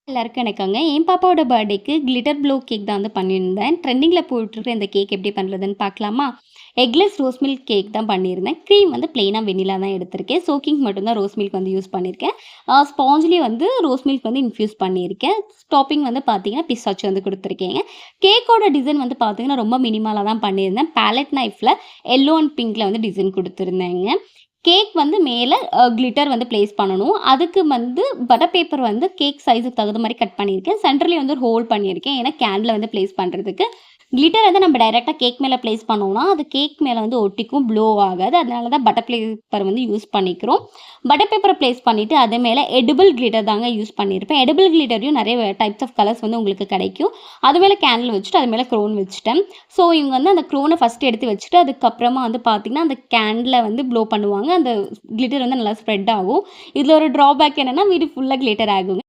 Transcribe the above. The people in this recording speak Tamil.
எல்லாருக்கும் எனக்குங்க என் பாப்பாவோட பர்த்டேக்கு கிளிட்டர் ப்ளோ கேக் தான் வந்து பண்ணியிருந்தேன். ட்ரெண்டிங்கில் போயிட்டுருக்க இந்த கேக் எப்படி பண்ணுறதுன்னு பார்க்கலாமா? எக்லெஸ் ரோஸ் மில்க் கேக் தான் பண்ணியிருந்தேன். க்ரீம் வந்து பிளெயினாக வெண்ணிலா தான் எடுத்திருக்கேன். சோக்கிங் மட்டும்தான் ரோஸ் மில்க் வந்து யூஸ் பண்ணியிருக்கேன். ஸ்பாஞ்ச்லேயே வந்து ரோஸ் மில்க் வந்து இன்ஃப்யூஸ் பண்ணியிருக்கேன். டாப்பிங் வந்து பார்த்தீங்கன்னா பிஸ்தாச்சு வந்து கொடுத்துருக்கேங்க. கேக்கோட டிசைன் வந்து பார்த்தீங்கன்னா ரொம்ப மினிமலாக தான் பண்ணியிருந்தேன். பேலட் நைஃப்பில் எல்லோ அண்ட் பிங்க்கில் வந்து டிசைன் கொடுத்துருந்தேங்க. கேக் வந்து மேலே கிளிட்டர் வந்து ப்ளேஸ் பண்ணணும். அதுக்கு வந்து பட்டர் பேப்பர் வந்து கேக் சைஸுக்கு தகுந்த மாதிரி கட் பண்ணியிருக்கேன். சென்டர்லேயே வந்து ஒரு ஹோல் பண்ணியிருக்கேன். ஏன்னா கேண்டில் வந்து ப்ளேஸ் பண்ணுறதுக்கு. கிளிட்டர் வந்து நம்ம டைரெக்டாக கேக் மேலே ப்ளேஸ் பண்ணோம்னா அது கேக் மேலே வந்து ஒட்டிக்கும், ப்ளோ ஆகாது. அதனால தான் பட்டர் பேப்பர் வந்து யூஸ் பண்ணிக்கிறோம். பட்டர் பேப்பரை ப்ளேஸ் பண்ணிவிட்டு அது மேலே எடிபிள் கிளிட்டர் தாங்க யூஸ் பண்ணியிருப்பேன். எடிபிள் கிளிட்டரையும் நிறைய டைப்ஸ் ஆஃப் கலர்ஸ் வந்து உங்களுக்கு கிடைக்கும். அது மேலே கேண்டில் வச்சுட்டு அது மேலே க்ரோன் வச்சுட்டேன். ஸோ இவங்க வந்து அந்த க்ரோனை ஃபஸ்ட்டு எடுத்து வச்சுட்டு அதுக்கப்புறமா வந்து பார்த்திங்கன்னா அந்த கேண்டில் வந்து ப்ளோ பண்ணுவாங்க. அந்த கிளிட்டர் வந்து நல்லா ஸ்ப்ரெட் ஆகும். இதில் ஒரு ட்ராபேக் என்னென்னா வீடு ஃபுல்லாக கிளிட்டர் ஆகுங்க.